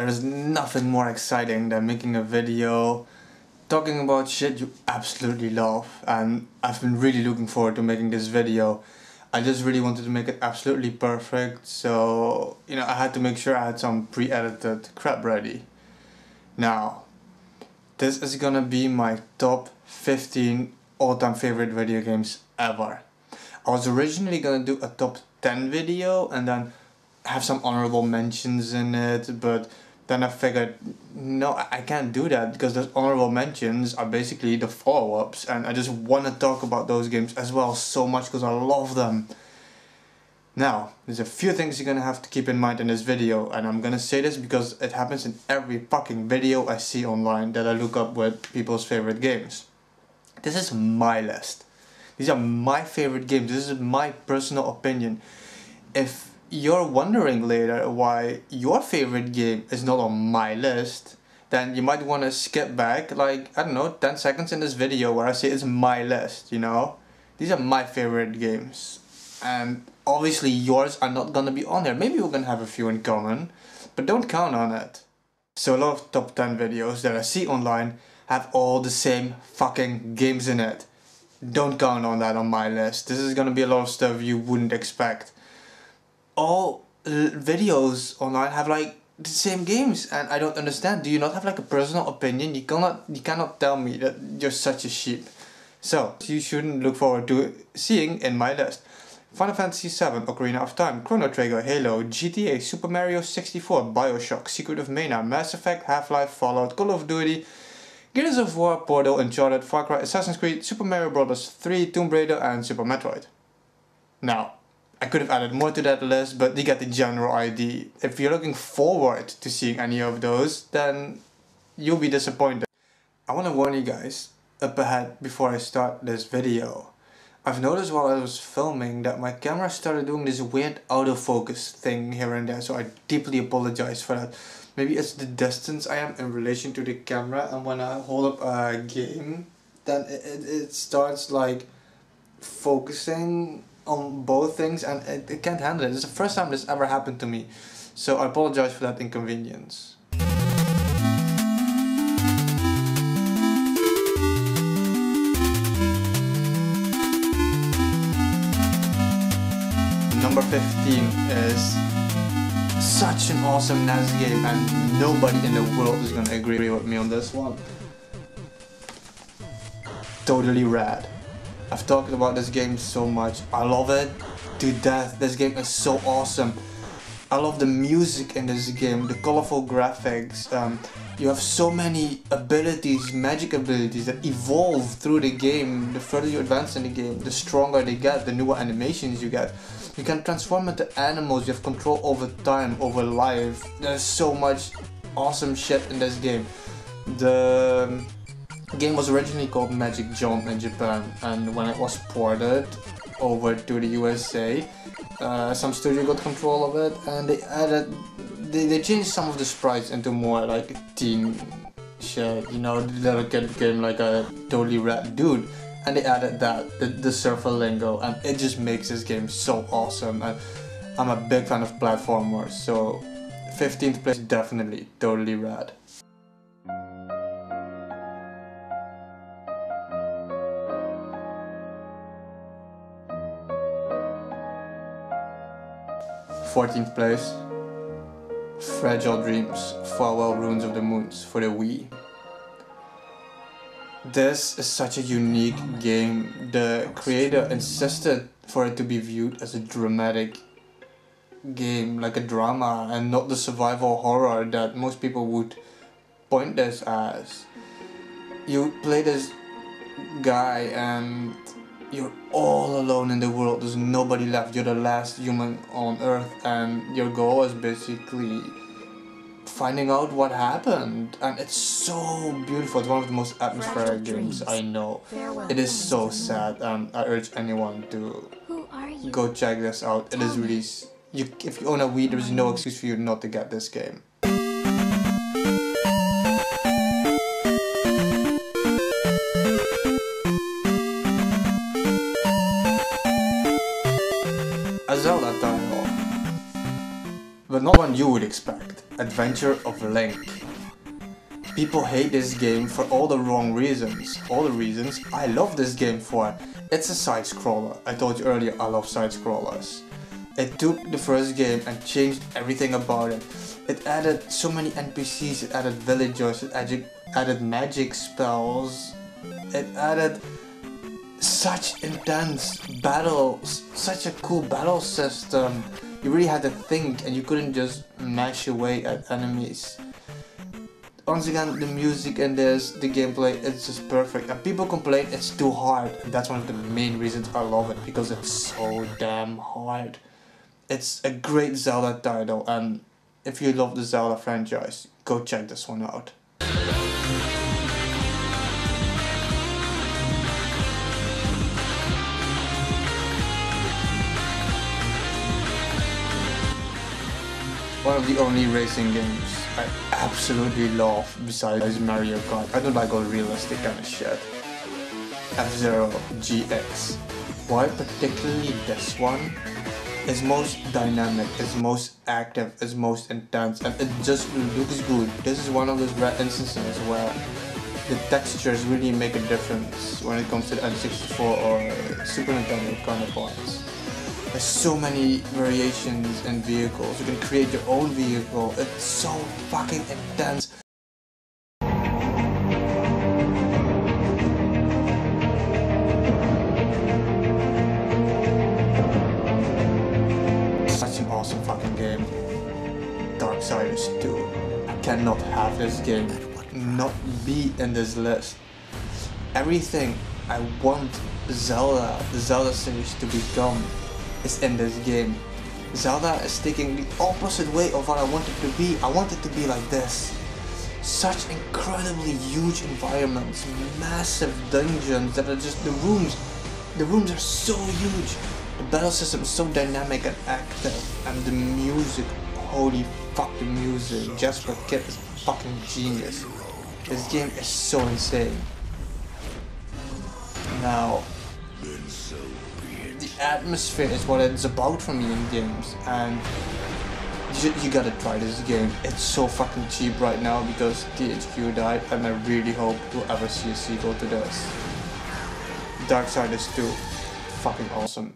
There's nothing more exciting than making a video talking about shit you absolutely love, and I've been really looking forward to making this video. I just really wanted to make it absolutely perfect, so I had to make sure I had some pre-edited crap ready. Now, this is gonna be my top 15 all-time favorite video games ever. I was originally gonna do a top 10 video and then have some honorable mentions in it, but then I figured, no, I can't do that because those honorable mentions are basically the follow-ups, and I just want to talk about those games as well so much because I love them. Now, there's a few things you're gonna have to keep in mind in this video, and I'm gonna say this because it happens in every fucking video I see online that I look up with people's favorite games. This is my list. These are my favorite games. This is my personal opinion. If you're wondering later why your favorite game is not on my list, then you might want to skip back like, I don't know, 10 seconds in this video where I say it's my list, These are my favorite games. And obviously yours are not gonna be on there. Maybe we're gonna have a few in common, but don't count on it. So a lot of top 10 videos that I see online have all the same fucking games in it. Don't count on that on my list. This is gonna be a lot of stuff you wouldn't expect. All videos online have like the same games, and I don't understand. Do you not have like a personal opinion? You cannot tell me that you're such a sheep. So you shouldn't look forward to seeing in my list Final Fantasy VII, Ocarina of Time, Chrono Trigger, Halo, GTA, Super Mario 64, Bioshock, Secret of Mana, Mass Effect, Half-Life, Fallout, Call of Duty, Gears of War, Portal, Uncharted, Far Cry, Assassin's Creed, Super Mario Bros. 3, Tomb Raider, and Super Metroid. Now, I could have added more to that list, but you get the general idea. If you're looking forward to seeing any of those, then you'll be disappointed. I want to warn you guys up ahead before I start this video. I've noticed while I was filming that my camera started doing this weird autofocus thing here and there, so I deeply apologize for that. Maybe it's the distance I am in relation to the camera, and when I hold up a game, then it starts like focusing on both things, and it can't handle it. It's the first time this ever happened to me, so I apologize for that inconvenience. Number 15 is such an awesome NES game, and nobody in the world is gonna agree with me on this one. Totally Rad. I've talked about this game so much. I love it to death. This game is so awesome. I love the music in this game, the colorful graphics. You have so many abilities, magic abilities that evolve through the game. The further you advance in the game, the stronger they get, the newer animations you get. You can transform into animals, you have control over time, over life. There's so much awesome shit in this game. The game was originally called Magic Jump in Japan, and when it was ported over to the USA, some studio got control of it, and they changed some of the sprites into more like teen shit, little kid became like a totally rad dude, and they added that, the surfer lingo, and it just makes this game so awesome. And I'm a big fan of platformers, so 15th place, definitely totally rad. Fourteenth place, Fragile Dreams, Farewell Ruins of the Moons for the Wii. This is such a unique game. The creator insisted for it to be viewed as a dramatic game, like a drama, and not the survival horror that most people would point this as. You play this guy and you're all alone in the world. There's nobody left. You're the last human on Earth, and your goal is basically finding out what happened. And it's so beautiful. It's one of the most atmospheric games I know. It is so sad, and I urge anyone to go check this out. It is really... if you own a Wii, there's no excuse for you not to get this game. A ZELDA title, but not one you would expect. Adventure of Link. People hate this game for all the wrong reasons. All the reasons I love this game for. It's a side scroller. I told you earlier I love side scrollers. It took the first game and changed everything about it. It added so many NPCs, it added villagers, it added magic spells. It added such intense battles, such a cool battle system. You really had to think and you couldn't just mash away at enemies. Once again, the music in this, the gameplay, it's just perfect. And people complain it's too hard. And that's one of the main reasons I love it, because it's so damn hard. It's a great Zelda title, and if you love the Zelda franchise, go check this one out. One of the only racing games I absolutely love besides Mario Kart. I don't like all realistic kind of shit. F-Zero GX. Why particularly this one? It's most dynamic, it's most active, it's most intense, and it just looks good. This is one of those rare instances where the textures really make a difference when it comes to the N64 or Super Nintendo counterparts. There's so many variations in vehicles. You can create your own vehicle. It's so fucking intense. Such an awesome fucking game. Darksiders 2. I cannot have this game not be in this list. Everything I want the Zelda series to become is in this game. Zelda is taking the opposite way of what I want it to be. I want it to be like this. Such incredibly huge environments, massive dungeons that are just the rooms are so huge. The battle system is so dynamic and active, and the music, holy fuck, the music. Jasper Kidd is fucking genius. This game is so insane. Now, the atmosphere is what it's about for me in games, and you gotta try this game. It's so fucking cheap right now because THQ died, and I really hope we'll ever see a sequel to this. Darksiders 2, fucking awesome.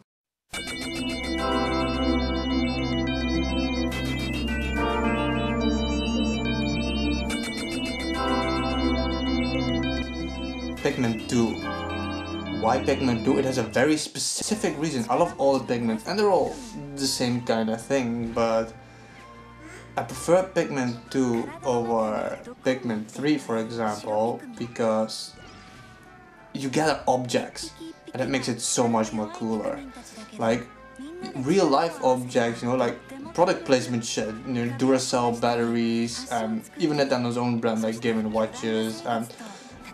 Pikmin 2. Why Pikmin 2? It has a very specific reason. I love all the Pikmin and they're all the same kind of thing, but I prefer Pikmin 2 over Pikmin 3, for example, because you gather objects and it makes it so much more cooler. Like real life objects, you know, like product placement shit, you know, Duracell batteries, and even Nintendo's own brand like Game & Watches, and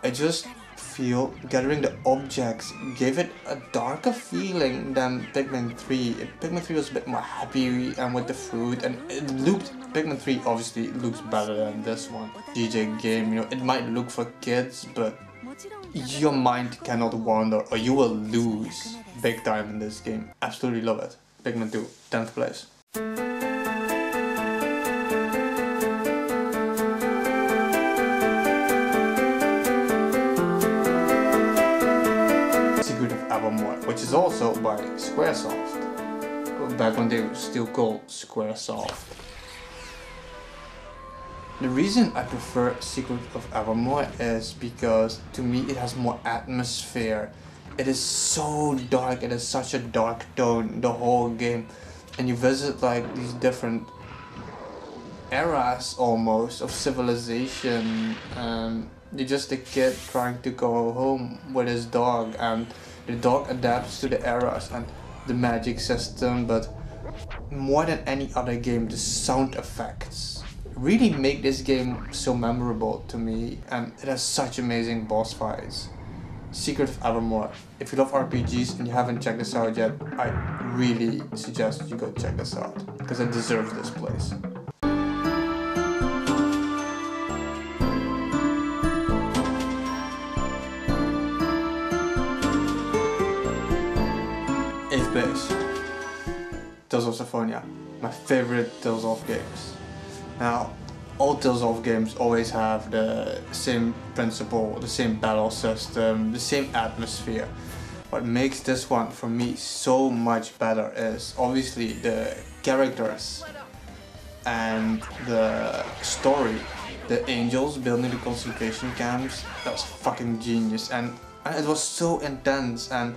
I just feel gathering the objects gave it a darker feeling than Pikmin 3. Pikmin 3 was a bit more happy and with the fruit, and it looked, Pikmin 3 obviously looks better than this one. DJ game, you know, it might look for kids, but your mind cannot wander or you will lose big time in this game. Absolutely love it. Pikmin 2, 10th place. Which is also by Squaresoft, back when they were still called Squaresoft. The reason I prefer Secret of Evermore is because to me it has more atmosphere. It is so dark, it is such a dark tone, the whole game, and you visit like these different eras almost of civilization, and you're just a kid trying to go home with his dog, and the dog adapts to the eras and the magic system, but more than any other game, the sound effects really make this game so memorable to me, and it has such amazing boss fights. Secret of Evermore. If you love RPGs and you haven't checked this out yet, I really suggest you go check this out, because it deserves this place. Eighth place, Tales of Symphonia, my favorite Tales of games. Now, all Tales of games always have the same principle, the same battle system, the same atmosphere. What makes this one for me so much better is obviously the characters and the story. The angels building the concentration camps, that was fucking genius, and it was so intense, and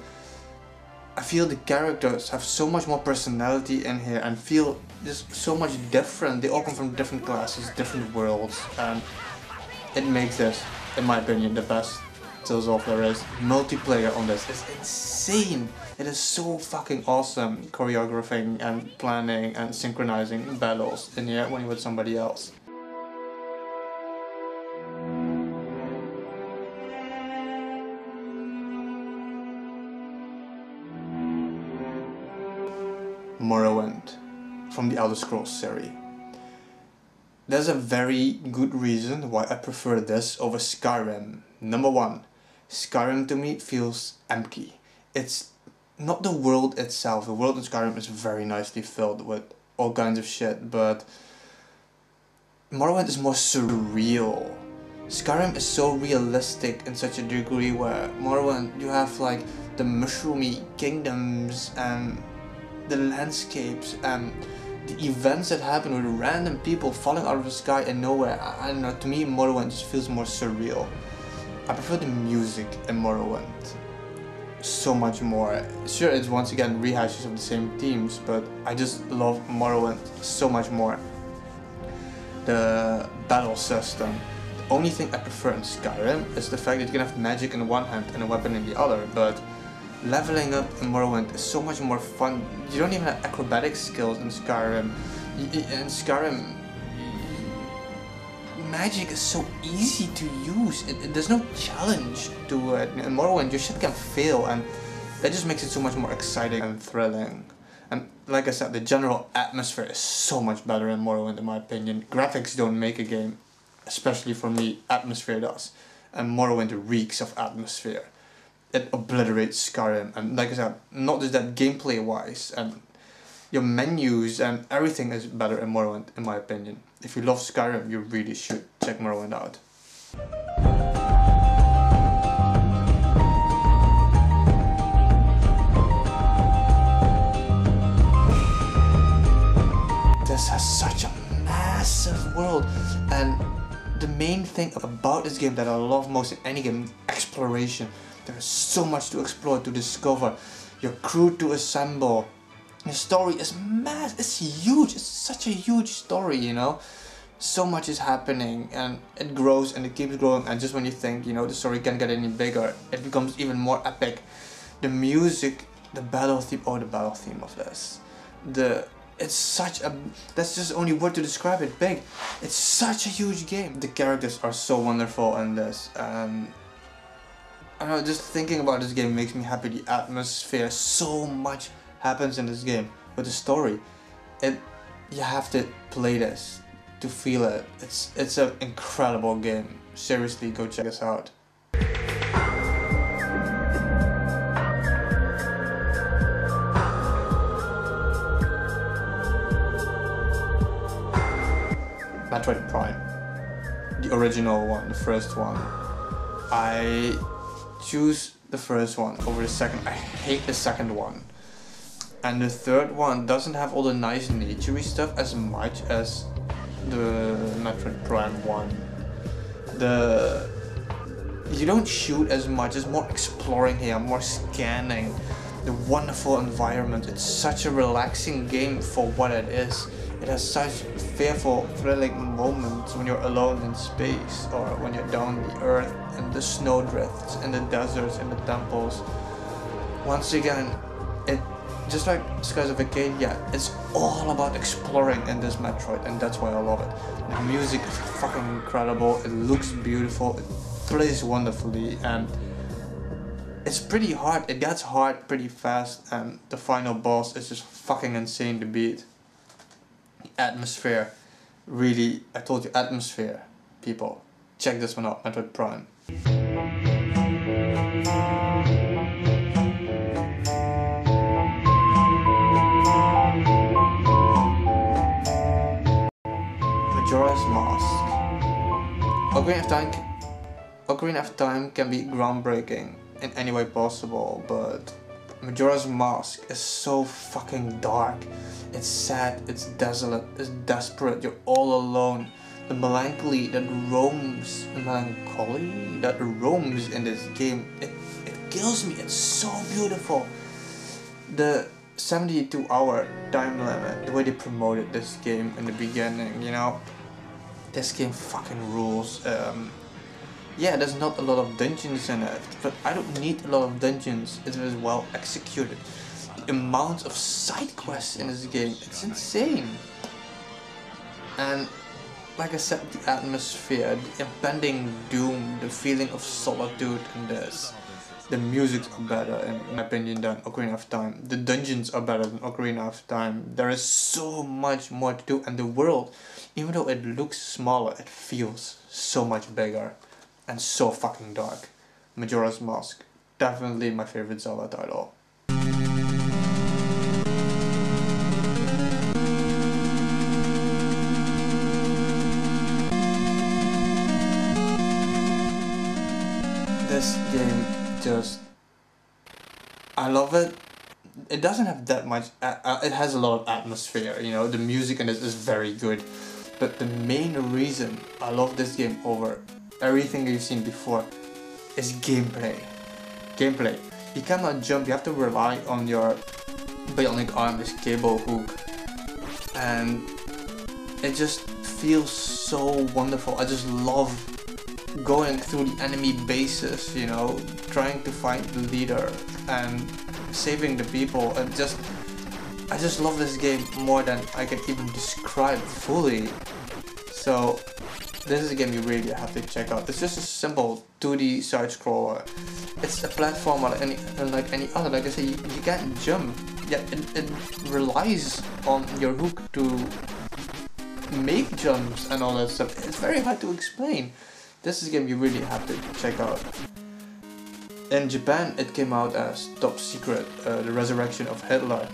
I feel the characters have so much more personality in here and feel just so much different. They all come from different classes, different worlds, and it makes this, in my opinion, the best Tales of there is. Multiplayer on this is insane. It is so fucking awesome, choreographing and planning and synchronizing battles in here when you're with somebody else. Morrowind from the Elder Scrolls series. There's a very good reason why I prefer this over Skyrim. Number one, Skyrim to me feels empty. It's not the world itself. The world in Skyrim is very nicely filled with all kinds of shit, but Morrowind is more surreal. Skyrim is so realistic in such a degree where Morrowind you have like the mushroomy kingdoms and the landscapes and the events that happen with random people falling out of the sky and nowhere. I don't know, to me Morrowind just feels more surreal. I prefer the music in Morrowind so much more. Sure, it's once again rehashes of the same themes, but I just love Morrowind so much more. The battle system. The only thing I prefer in Skyrim is the fact that you can have magic in one hand and a weapon in the other, but leveling up in Morrowind is so much more fun. You don't even have acrobatic skills in Skyrim. In Skyrim, magic is so easy to use. There's no challenge to it. In Morrowind, your shit can fail, and that just makes it so much more exciting and thrilling. And like I said, the general atmosphere is so much better in Morrowind in my opinion. Graphics don't make a game, especially for me, atmosphere does. And Morrowind reeks of atmosphere. It obliterates Skyrim, and like I said, not just that gameplay wise, and your menus and everything is better in Morrowind in my opinion. If you love Skyrim, you really should check Morrowind out. This has such a massive world, and the main thing about this game that I love most in any game, exploration. There is so much to explore, to discover, your crew to assemble. The story is massive, it's huge, it's such a huge story, you know. So much is happening and it grows and it keeps growing, and just when you think, you know, the story can't get any bigger, it becomes even more epic. The music, the battle theme, oh the battle theme of this. It's such a, that's just the only word to describe it, big. It's such a huge game. The characters are so wonderful in this. I don't know, just thinking about this game makes me happy. The atmosphere, so much happens in this game. But the story, you have to play this to feel it. It's an incredible game. Seriously, go check this out. Metroid Prime, the original one, the first one. I choose the first one over the second. I hate the second one. And the third one doesn't have all the nice naturey stuff as much as the Metroid Prime one. You don't shoot as much, it's more exploring here, more scanning. The wonderful environment, it's such a relaxing game for what it is. It has such fearful, thrilling moments when you're alone in space, or when you're down the earth and the snow drifts and the deserts and the temples. Once again, it just like Skies of Arcadia, it's all about exploring in this Metroid, and that's why I love it. The music is fucking incredible, it looks beautiful, it plays wonderfully, and it's pretty hard. It gets hard pretty fast, and the final boss is just fucking insane to beat. Atmosphere, really, I told you, atmosphere, people. Check this one out, Metroid Prime. Ocarina of Time can be groundbreaking in any way possible, but Majora's Mask is so fucking dark. It's sad, it's desolate, it's desperate, you're all alone. The melancholy that roams in this game, it kills me. It's so beautiful. The 72-hour time limit, the way they promoted this game in the beginning, you know, this game fucking rules. Yeah, there's not a lot of dungeons in it, but I don't need a lot of dungeons. It is well executed. The amount of side quests in this game, it's insane. And like I said, the atmosphere, the impending doom, the feeling of solitude in this. The music's are better in my opinion than Ocarina of Time. The dungeons are better than Ocarina of Time. There is so much more to do, and the world, even though it looks smaller, it feels so much bigger and so fucking dark. Majora's Mask, definitely my favorite Zelda title. This game I love it. It doesn't have that much, it has a lot of atmosphere, you know, the music in this is very good. But the main reason I love this game over everything you've seen before is gameplay. Gameplay. You cannot jump, you have to rely on your bionic arm, this cable hook. And it just feels so wonderful. I just love going through the enemy bases, you know, trying to find the leader and saving the people, and I just love this game more than I can even describe fully. So this is a game you really have to check out. It's just a simple 2D side scroller. It's a platformer like any other. Like I say, you can't jump. Yeah, it relies on your hook to make jumps and all that stuff. It's very hard to explain. This is a game you really have to check out. In Japan, it came out as Top Secret, The Resurrection of Hitler.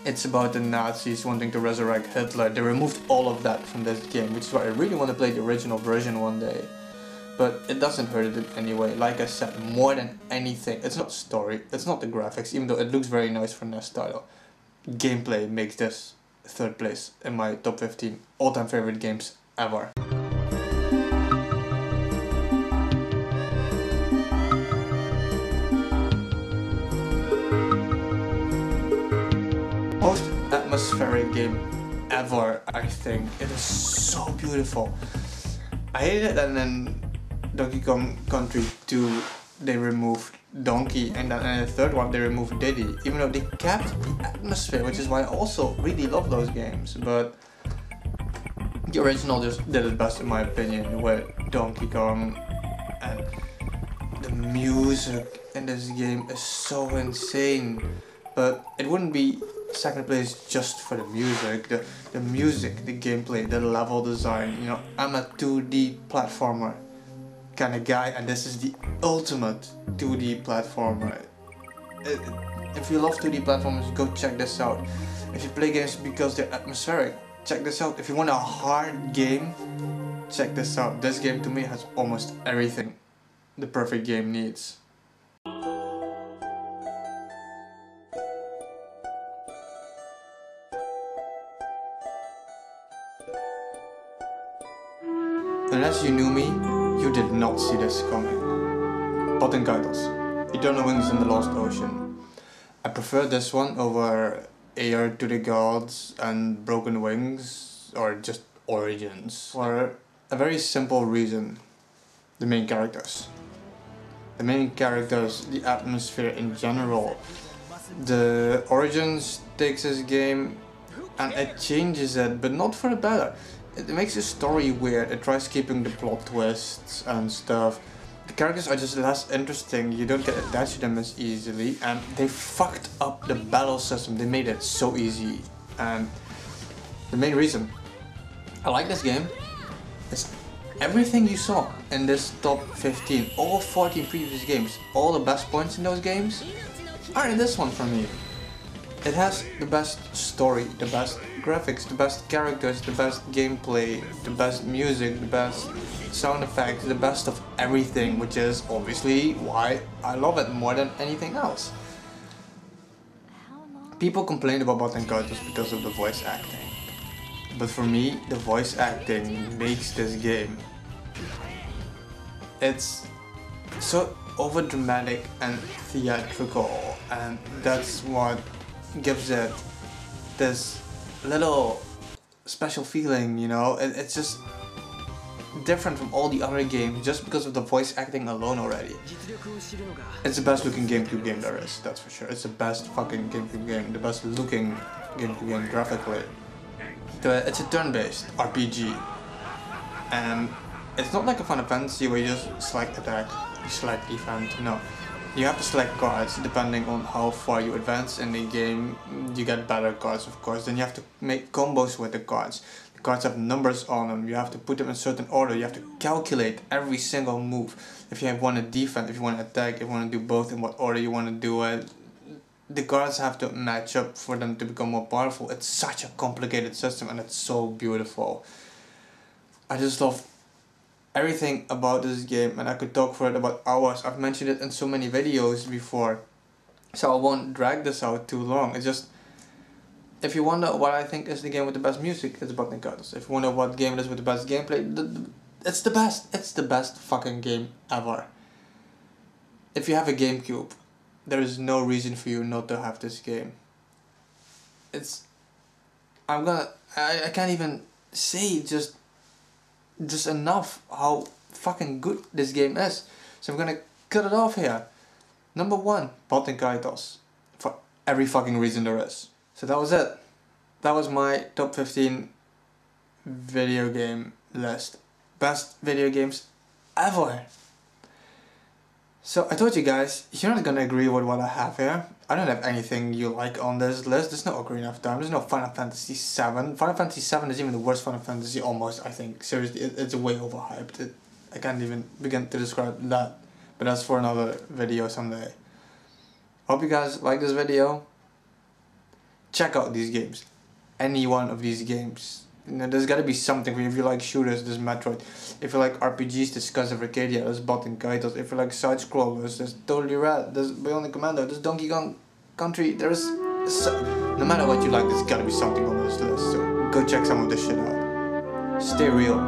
It's about the Nazis wanting to resurrect Hitler. They removed all of that from this game, which is why I really want to play the original version one day. But it doesn't hurt it anyway. Like I said, more than anything, it's not story, it's not the graphics, even though it looks very nice for a NES title. Gameplay makes this third place in my top 15 all-time favorite games ever. Most atmospheric game ever, I think. It is so beautiful. I hated it, and then Donkey Kong Country 2 they removed Donkey, and then in the third one they removed Diddy, even though they kept the atmosphere, which is why I also really love those games. But the original just did it best in my opinion with Donkey Kong, and the music in this game is so insane. But it wouldn't be second place just for the music. The music, the gameplay, the level design, you know, I'm a 2D platformer kind of guy, and this is the ultimate 2D platformer. If you love 2D platformers, go check this out. If you play games because they're atmospheric, check this out. If you want a hard game, check this out. This game to me has almost everything the perfect game needs. Unless you knew me, you did not see this coming. BATEN KAITOS, Eternal Wings in the Lost Ocean. I prefer this one over Air to the Gods and Broken Wings, or just Origins, for a very simple reason. The main characters. The main characters, the atmosphere in general. The Origins takes this game and it changes it, but not for the better. It makes the story weird, it tries keeping the plot twists and stuff. The characters are just less interesting, you don't get attached to them as easily, and they fucked up the battle system, they made it so easy. And the main reason I like this game is everything you saw in this top 15, all 14 previous games, all the best points in those games are in this one for me. It has the best story, the best graphics, the best characters, the best gameplay, the best music, the best sound effects, the best of everything, which is obviously why I love it more than anything else. People complain about BATEN KAITOS because of the voice acting, but for me, the voice acting makes this game. It's so over dramatic and theatrical, and that's what gives it this little special feeling, you know. It's just different from all the other games just because of the voice acting alone already. It's the best looking GameCube game there is, that's for sure. It's the best fucking GameCube game, the best looking GameCube game graphically. It's a turn-based RPG, and it's not like a Final Fantasy where you just select attack, you select defense, no. You have to select cards depending on how far you advance in the game. You get better cards, of course. Then you have to make combos with the cards. The cards have numbers on them. You have to put them in a certain order. You have to calculate every single move. If you want to defend, if you want to attack, if you want to do both, in what order you want to do it. The cards have to match up for them to become more powerful. It's such a complicated system and it's so beautiful. I just love everything about this game, and I could talk for it about hours. I've mentioned it in so many videos before, so I won't drag this out too long. It's just, if you wonder what I think is the game with the best music, it's BATEN KAITOS. If you wonder what game it is with the best gameplay, it's the best. It's the best fucking game ever. If you have a GameCube, there is no reason for you not to have this game. I can't even say just enough how fucking good this game is. So I'm gonna cut it off here. Number 1, BATEN KAITOS, for every fucking reason there is. So that was it. That was my top 15 video game list. Best video games ever. So I told you guys, you're not gonna agree with what I have here. I don't have anything you like on this list. There's no Ocarina of Time. There's no Final Fantasy 7. Final Fantasy 7 is even the worst Final Fantasy almost, I think. Seriously, it's way overhyped. I can't even begin to describe that. But that's for another video someday. Hope you guys like this video. Check out these games. Any one of these games. You know, there's gotta be something for you. If you like shooters, there's Metroid. If you like RPGs, there's Skies of Arcadia, there's BATEN KAITOS. If you like side-scrollers, there's Totally Rad, there's BIONIC Commando, there's Donkey Kong Country. No matter what you like, there's gotta be something on this list. So go check some of this shit out. Stay real.